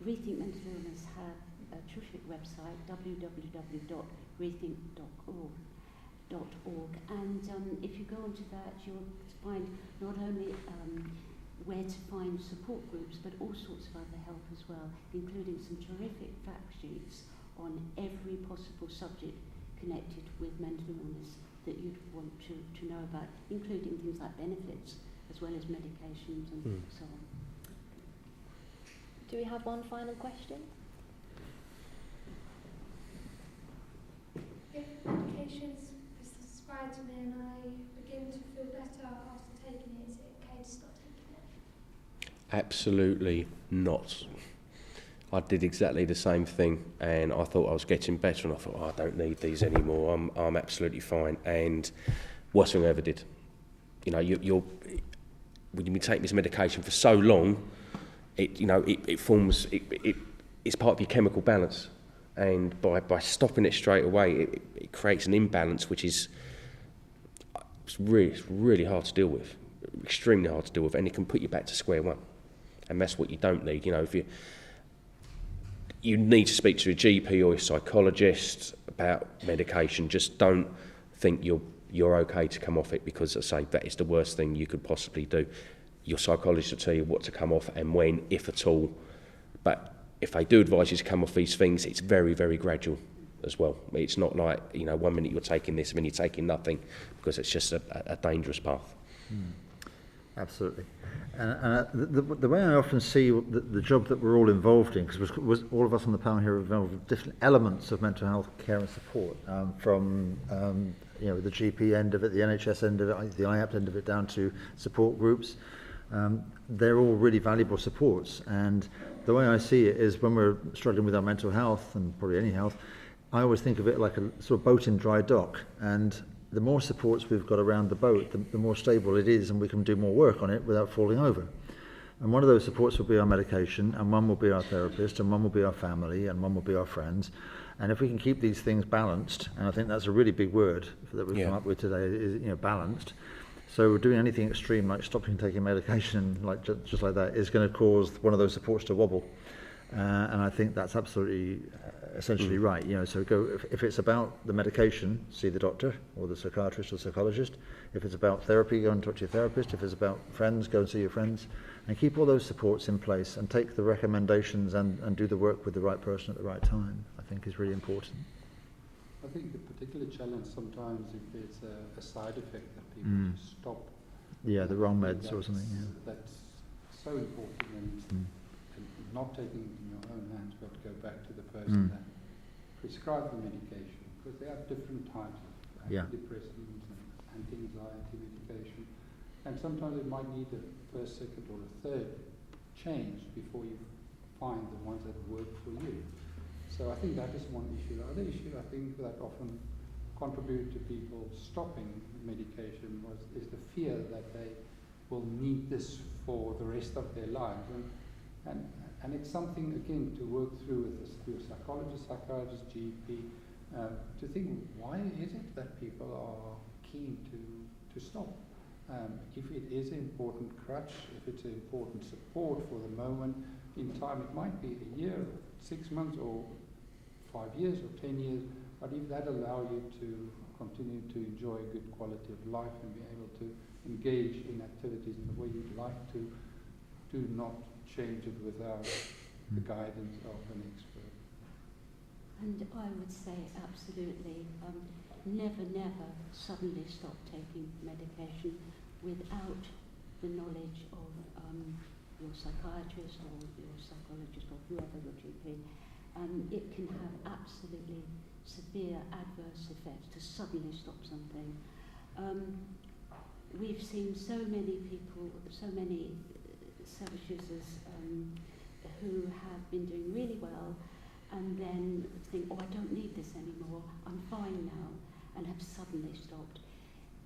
Rethink Mental Illness have a terrific website, www.rethink.org, and if you go onto that, you'll find not only where to find support groups, but all sorts of other help as well, including some terrific fact sheets on every possible subject connected with mental illness that you'd want to know about, including things like benefits as well as medications and so on. Do we have one final question? If medication is prescribed to me and I begin to feel better after taking it, is it okay to stop taking it? Absolutely not. I did exactly the same thing, and I thought I was getting better, and I thought, I don't need these anymore. I'm absolutely fine. And worst thing I ever did. When you've been taking this medication for so long, it's part of your chemical balance, and by stopping it straight away, it creates an imbalance which is it's really hard to deal with, extremely hard to deal with, and it can put you back to square one, and that's what you don't need. If you need to speak to a GP or a psychologist about medication. Just don't think you're okay to come off it, because, as I say, that is the worst thing you could possibly do. Your psychologist will tell you what to come off and when, if at all. But if they do advise you to come off these things, it's very, very gradual as well. It's not like, 1 minute you're taking this and then you're taking nothing, because it's just a dangerous path. Absolutely. And the way I often see the job that we're all involved in, because all of us on the panel here are involved with different elements of mental health care and support, from the GP end of it, the NHS end of it, the IAPT end of it, down to support groups. They're all really valuable supports, and the way I see it is, when we're struggling with our mental health, and probably any health, I always think of it like a sort of boat in dry dock, and the more supports we've got around the boat, the more stable it is, and we can do more work on it without falling over. And one of those supports will be our medication, and one will be our therapist, and one will be our family, and one will be our friends. And if we can keep these things balanced, and I think that's a really big word that we've come up with today, is balanced. So doing anything extreme like stopping taking medication, just like that, is going to cause one of those supports to wobble. And I think that's absolutely essentially right. You know, so if it's about the medication, see the doctor or the psychiatrist or psychologist. If it's about therapy, go and talk to your therapist. If it's about friends, go and see your friends. And keep all those supports in place and take the recommendations and do the work with the right person at the right time, I think is really important. I think the particular challenge sometimes if there's a side effect that people stop. Yeah, the wrong meds or something. Yeah. That's so important and not taking it in your own hands, but go back to the person that prescribed the medication, because there are different types of antidepressants and anti-anxiety medication, and sometimes it might need a first, second, or a third change before you find the ones that work for you. So I think that is one issue. The other issue I think that often contributed to people stopping medication is the fear that they will need this for the rest of their lives, and it's something again to work through with your psychologist, GP, to think why is it that people are keen to stop. If it is an important crutch, if it's an important support for the moment in time, it might be a year, 6 months, or 5 years, or 10 years, but if that allows you to continue to enjoy a good quality of life and be able to engage in activities in the way you'd like to, do not change it without the guidance of an expert. And I would say absolutely, never suddenly stop taking medication without the knowledge of your psychiatrist or your psychologist or whoever your GP. It can have absolutely severe adverse effects to suddenly stop something. We've seen so many people, so many service users who have been doing really well and then think, oh, I don't need this anymore, I'm fine now, and have suddenly stopped.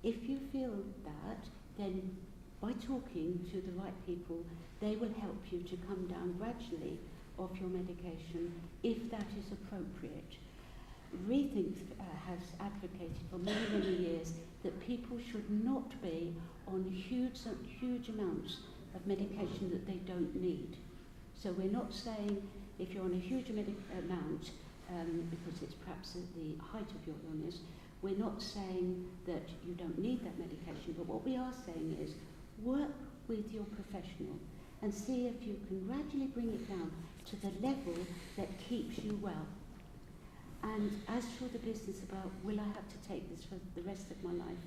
If you feel that, then by talking to the right people, they will help you to come down gradually off your medication if that is appropriate. Rethink has advocated for many years that people should not be on huge amounts of medication that they don't need. So we're not saying if you're on a huge amount because it's perhaps at the height of your illness, we're not saying that you don't need that medication, but what we are saying is work with your professional and see if you can gradually bring it down to the level that keeps you well. And as for the business about will I have to take this for the rest of my life,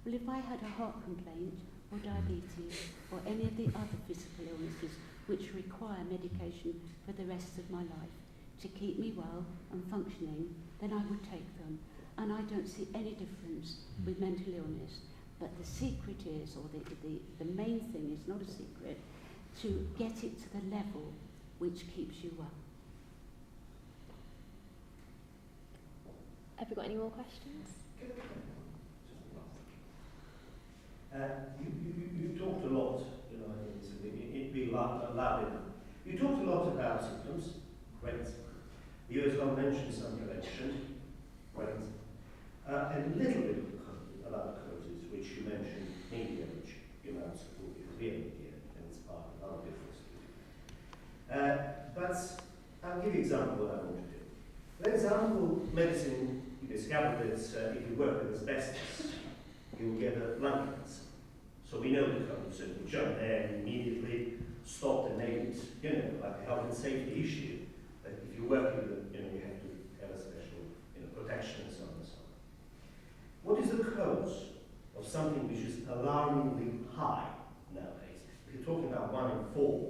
well, if I had a heart complaint or diabetes or any of the other physical illnesses which require medication for the rest of my life to keep me well and functioning, then I would take them. And I don't see any difference with mental illness. But the secret is, or the main thing is not a secret, to get it to the level which keeps you well. Have we got any more questions? You talked a lot, it'd be loud. You talked a lot about symptoms, great. You as well mentioned some prevention, great. And a little bit about causes, which you mentioned media, which you now support because we are media, and it's part of our difference. But I'll give you an example of what I want to do. For example, medicine, you discover that if you work with asbestos, you will get a lung cancer. So we know the cause, so we jump there and immediately stop and make it, like a health and safety issue. But if you work with it, you have to have a special, protection and so on and so on. What is the cause of something which is alarmingly high nowadays? If you're talking about 1 in 4,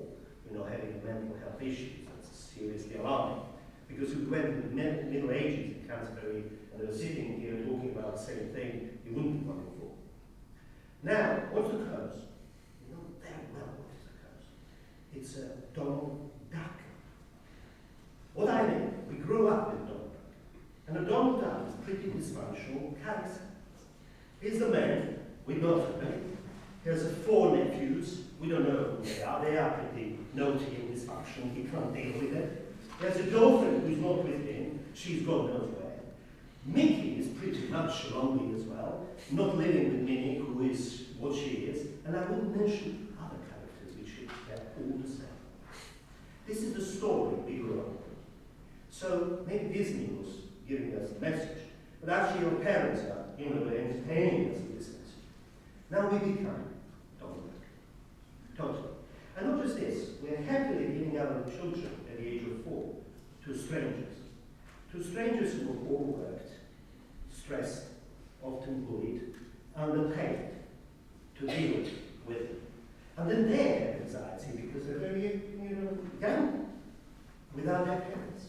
having a mental health issue, that's seriously alarming. Because if we went in the Middle Ages in Canterbury and they were sitting here talking about the same thing, it wouldn't be 1 in 4. Now, what's the cause? You know very well what is the cause. It's Donald Duck. What I mean, we grew up with Donald Duck. And a Donald Duck is pretty dysfunctional character. He's the man with no family. He has 4 nephews. We don't know who they are. They are pretty naughty and dysfunctional. He can't deal with it. He has a girlfriend who's not with him. She's gone nowhere. Mickey is pretty much lonely as well, not living with Minnie, who is what she is. And I wouldn't mention other characters which are all the same. This is the story we grew up with. So maybe Disney was giving us a message, but actually our parents are, entertaining us with this message. Now we become Dominic. Totally. And not just this, we're happily giving our children at the age of 4 to strangers. To strangers who are overworked, stressed, often bullied, underpaid to deal with them. And then they have anxiety because they're very, young, without their parents,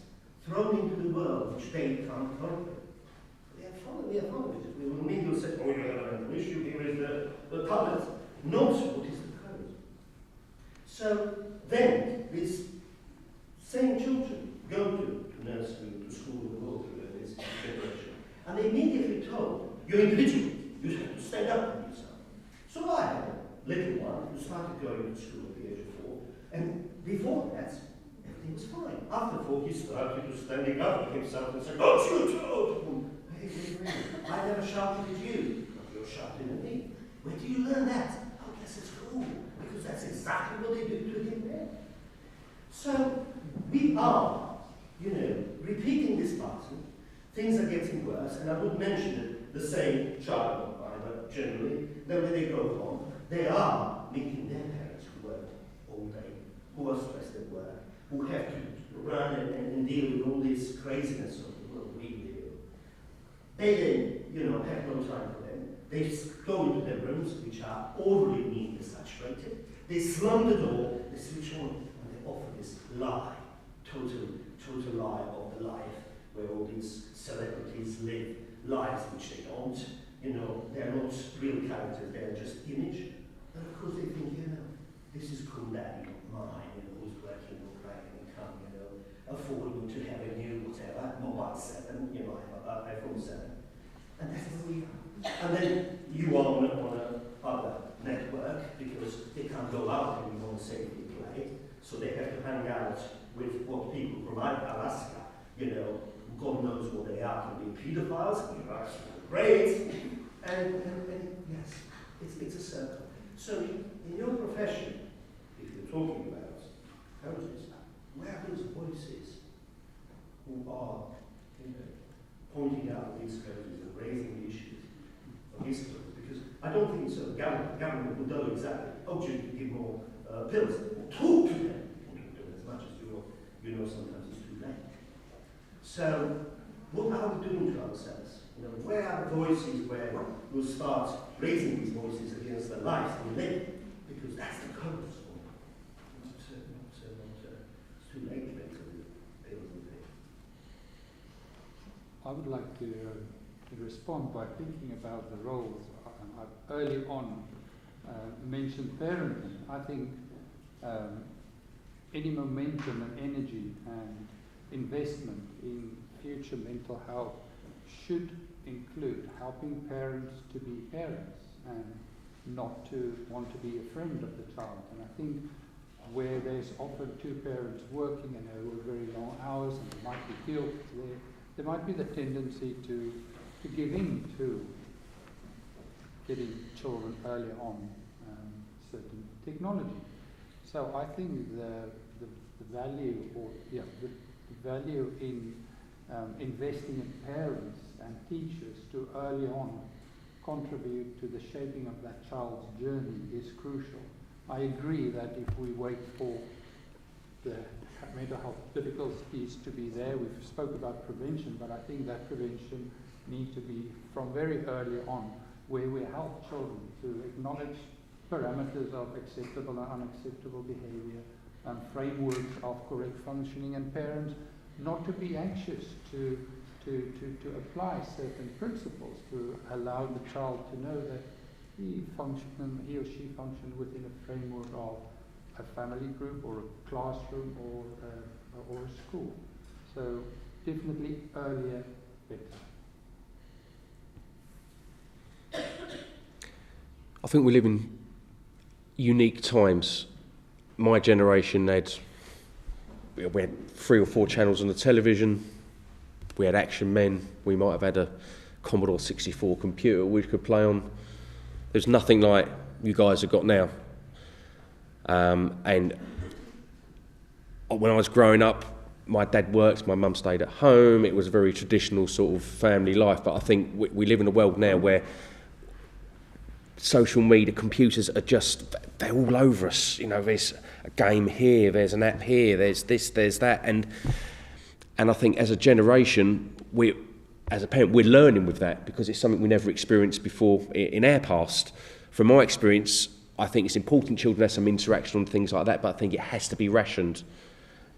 thrown into the world which they can't conquer. We are fond of it. We will immediately say, oh, you have an issue, here is the tablet. Not what is the code. So then, these same children go to nursery, to school, and go through this generation. And they're immediately told, you're individual, you have to stand up for yourself. So I had a little one who started going to school at the age of 4, and before that, everything was fine. After 4, he started to standing up for himself and said, don't you told! I never shouted at you, but you're shouting at me. Where do you learn that? Oh, yes, it's cool, because that's exactly what they do to him there. So, we are, repeating this pattern. Things are getting worse, and I would mention that the same child of mine, but generally, then when they go home, they are meeting their parents who work all day, who are stressed at work, who have to run and deal with all this craziness of the world we live. They then, have no time for them. They go into their rooms, which are overly neat and saturated. They slam the door, they switch on, and they offer this lie, total lie of the life where all these celebrities live lives which they don't. They're not real characters, they're just image. And of course they think, this is cool daddy of mine, who's working all right and can, affording to have a new whatever, mobile 7, iPhone 7. And that's where we are. And then you are on a other network because they can't go out anymore and safely play. So they have to hang out with what people provide. Alaska, God knows what they are. Can be pedophiles, great. And yes, it's a circle. So in your profession, if you're talking about coaches, where are those voices who are, pointing out these coaches and raising the issues of these coaches? Because I don't think so. The government will know exactly. Oh, you give more pills, or talk to them. As much as sometimes it's too late. So, what are we doing to ourselves? Where are the voices where we'll start raising these voices against the lives we live? Because that's the code. It's too late to make some bills and things. I would like to respond by thinking about the roles. I early on mentioned parenting. I think any momentum and energy and investment in future mental health should include helping parents to be parents and not to want to be a friend of the child. And I think where there's often 2 parents working and they work very long hours and there might be guilt there might be the tendency to give in to getting children early on certain technology. So I think the value in investing in parents and teachers to early on contribute to the shaping of that child's journey is crucial. I agree that if we wait for the mental health difficulties to be there, we've spoke about prevention, but I think that prevention needs to be from very early on, where we help children to acknowledge parameters of acceptable and unacceptable behavior, frameworks of correct functioning, and parents not to be anxious to apply certain principles to allow the child to know that he or she functioned within a framework of a family group or a classroom or a school. So definitely earlier better. I think we live in unique times. My generation we had 3 or 4 channels on the television. We had Action Men. We might have had a Commodore 64 computer we could play on. There's nothing like you guys have got now. And when I was growing up, my dad worked, my mum stayed at home. It was a very traditional sort of family life. But I think we live in a world now where social media, computers are just, they're all over us. You know, there's a game here, there's an app here, there's this, there's that. And I think as a generation, as a parent, we're learning with that because it's something we never experienced before in our past. From my experience, I think it's important children have some interaction and things like that, but I think it has to be rationed.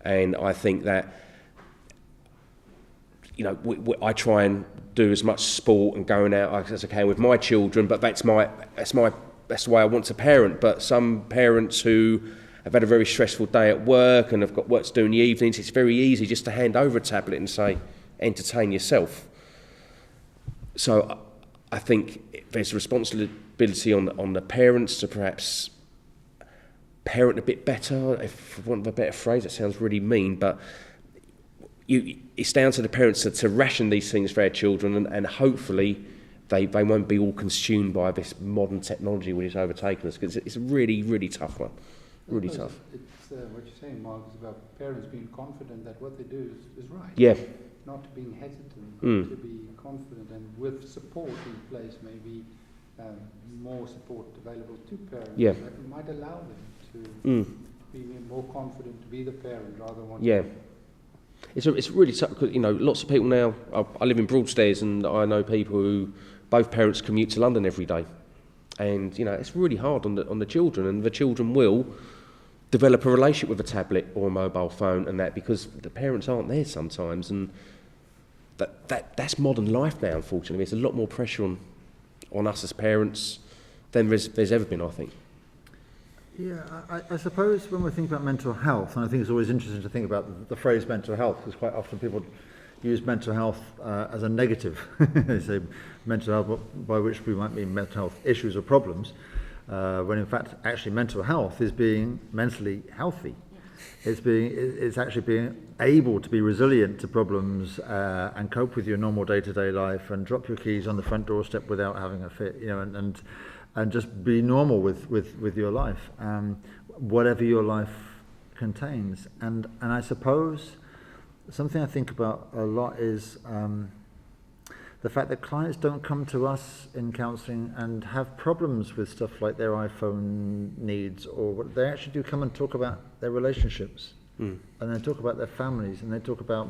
And I think that, you know, I try and do as much sport and going out as I can with my children, but that's the way I want to parent. But some parents who have had a very stressful day at work and have got work to do in the evenings, it's very easy just to hand over a tablet and say, entertain yourself. So I think there's a responsibility on the parents to perhaps parent a bit better, if for want of a better phrase. That sounds really mean, but it's down to the parents to ration these things for their children, and hopefully they won't be all consumed by this modern technology which has overtaken us, because it's a really, really tough one. Really tough. It's what you're saying, Mark, is about parents being confident that what they do is right. Yeah. Not being hesitant, but to be confident, and with support in place, maybe more support available to parents that might allow them to be more confident to be the parent rather than wanting to. It's really tough because, you know, lots of people now, I live in Broadstairs and I know people who both parents commute to London every day, and, you know, it's really hard on the children, and the children will develop a relationship with a tablet or a mobile phone and that because the parents aren't there sometimes, and that's modern life now, unfortunately. There's a lot more pressure on us as parents than there's ever been, I think. Yeah, I suppose when we think about mental health, and I think it's always interesting to think about the phrase mental health, because quite often people use mental health as a negative. They say mental health, by which we might mean mental health issues or problems, when in fact actually mental health is being mentally healthy. It's actually being able to be resilient to problems and cope with your normal day-to-day life and drop your keys on the front doorstep without having a fit, you know, and just be normal with your life, whatever your life contains. And I suppose something I think about a lot is the fact that clients don't come to us in counselling and have problems with stuff like their iPhone needs, or they actually do come and talk about their relationships, and they talk about their families, and they talk about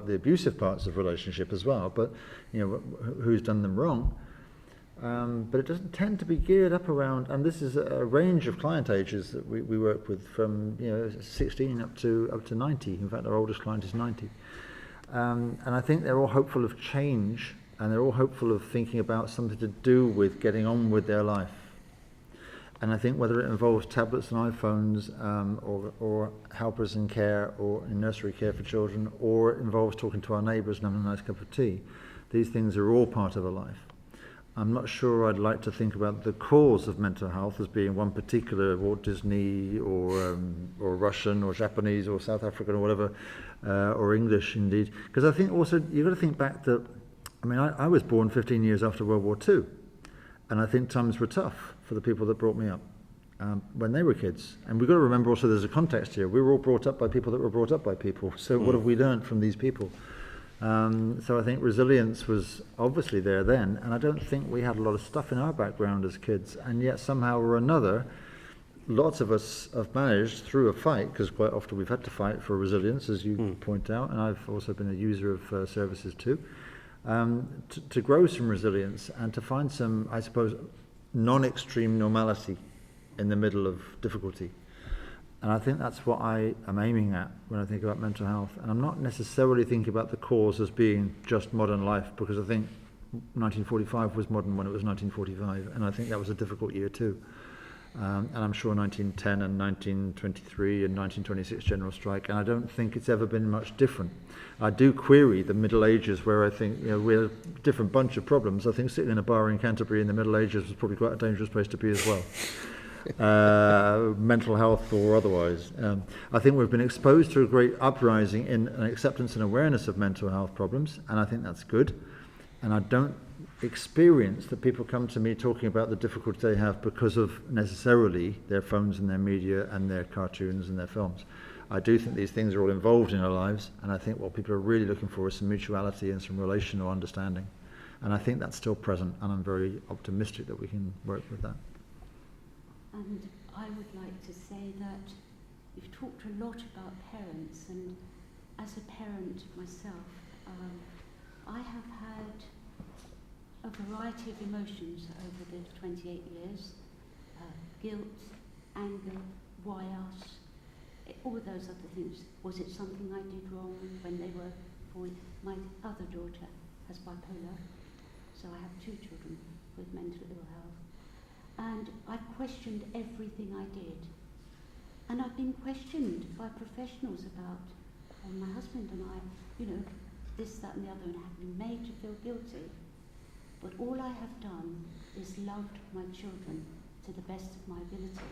the abusive parts of relationship as well, but, you know, who's done them wrong. But it doesn't tend to be geared up around, and this is a range of client ages that we work with, from, you know, 16 up to 90. In fact, our oldest client is 90. And I think they're all hopeful of change, and they're all hopeful of thinking about something to do with getting on with their life. And I think whether it involves tablets and iPhones, or helpers in care or in nursery care for children, or it involves talking to our neighbours and having a nice cup of tea, these things are all part of a life. I'm not sure I'd like to think about the cause of mental health as being one particular Walt Disney or Russian or Japanese or South African or whatever, or English indeed. Because I think also you've got to think back that, I mean, I was born 15 years after World War II, and I think times were tough for the people that brought me up when they were kids. And we've got to remember also there's a context here. We were all brought up by people that were brought up by people. So what have we learned from these people? So I think resilience was obviously there then, and I don't think we had a lot of stuff in our background as kids, and yet somehow or another lots of us have managed through a fight, because quite often we've had to fight for resilience, as you point out, and I've also been a user of services too, to grow some resilience and to find some, I suppose, non-extreme normality in the middle of difficulty. And I think that's what I am aiming at when I think about mental health. And I'm not necessarily thinking about the cause as being just modern life, because I think 1945 was modern when it was 1945, and I think that was a difficult year too. And I'm sure 1910 and 1923 and 1926 general strike, and I don't think it's ever been much different. I do query the Middle Ages, where I think, you know, we're a different bunch of problems. I think sitting in a bar in Canterbury in the Middle Ages was probably quite a dangerous place to be as well. Mental health or otherwise. I think we've been exposed to a great uprising in an acceptance and awareness of mental health problems, and I think that's good. And I don't experience that people come to me talking about the difficulty they have because of necessarily their phones and their media and their cartoons and their films. I do think these things are all involved in our lives, and I think what people are really looking for is some mutuality and some relational understanding. And I think that's still present, and I'm very optimistic that we can work with that. And I would like to say that you've talked a lot about parents, and as a parent myself, I have had a variety of emotions over the 28 years. Guilt, anger, why us, all those other things. Was it something I did wrong when they were 4? My other daughter has bipolar, so I have 2 children with mental ill health. And I've questioned everything I did. And I've been questioned by professionals about my husband and I, this, that and the other, and have been made to feel guilty. But all I have done is loved my children to the best of my ability.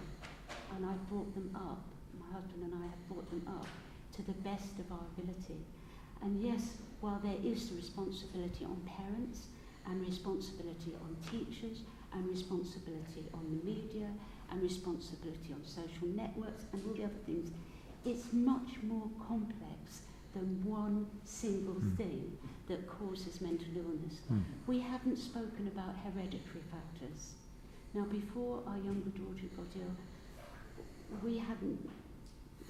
And I've brought them up, my husband and I have brought them up to the best of our ability. And yes, while there is the responsibility on parents, and responsibility on teachers, and responsibility on the media, and responsibility on social networks, and all the other things, it's much more complex than one single thing that causes mental illness. We haven't spoken about hereditary factors. Now, before our younger daughter got ill, we hadn't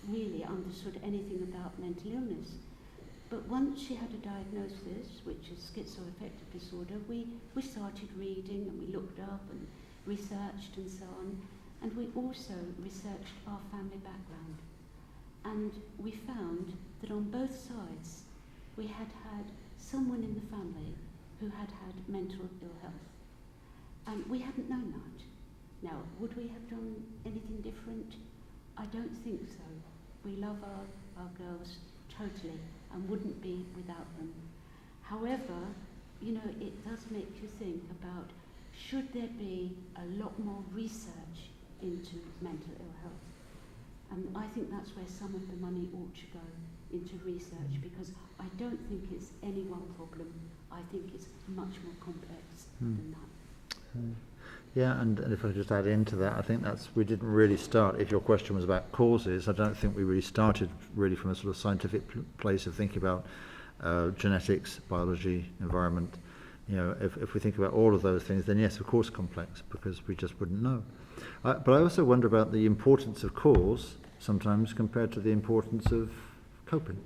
really understood anything about mental illness. But once she had a diagnosis, which is schizoaffective disorder, we started reading, and we looked up and researched and so on. And we also researched our family background. And we found that on both sides, we had had someone in the family who had had mental ill health. And we hadn't known that. Now, would we have done anything different? I don't think so. We love our girls totally and wouldn't be without them. However, it does make you think about, should there be a lot more research into mental ill health? And I think that's where some of the money ought to go, into research, because I don't think it's any one problem. I think it's much more complex than that. Yeah, and if I just add into that, I think we didn't really start, if your question was about causes, I don't think we really started really from a sort of scientific place of thinking about genetics, biology, environment. If we think about all of those things, then yes, of course complex, because we just wouldn't know. But I also wonder about the importance of cause sometimes compared to the importance of coping.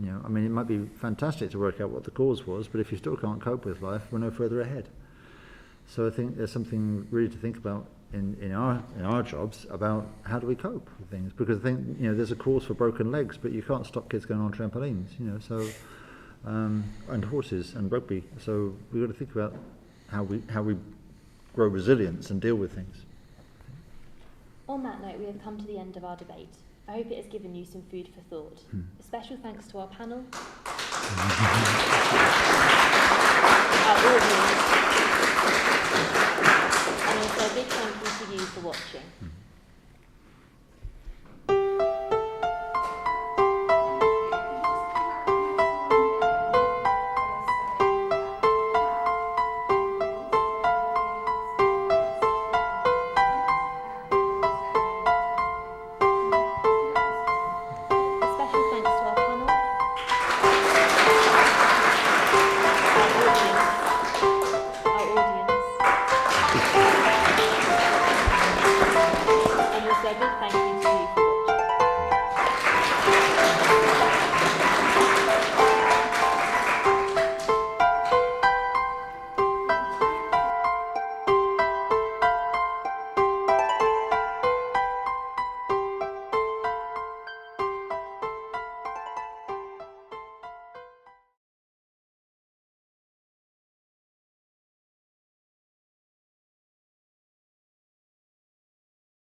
It might be fantastic to work out what the cause was, but if you still can't cope with life, we're no further ahead. So I think there's something really to think about in our jobs about how do we cope with things, because I think there's a cause for broken legs, but you can't stop kids going on trampolines, so and horses and rugby. So we've got to think about how we grow resilience and deal with things. On that note, we have come to the end of our debate. I hope it has given you some food for thought. A special thanks to our panel, our audience, and also a big thank you to you for watching.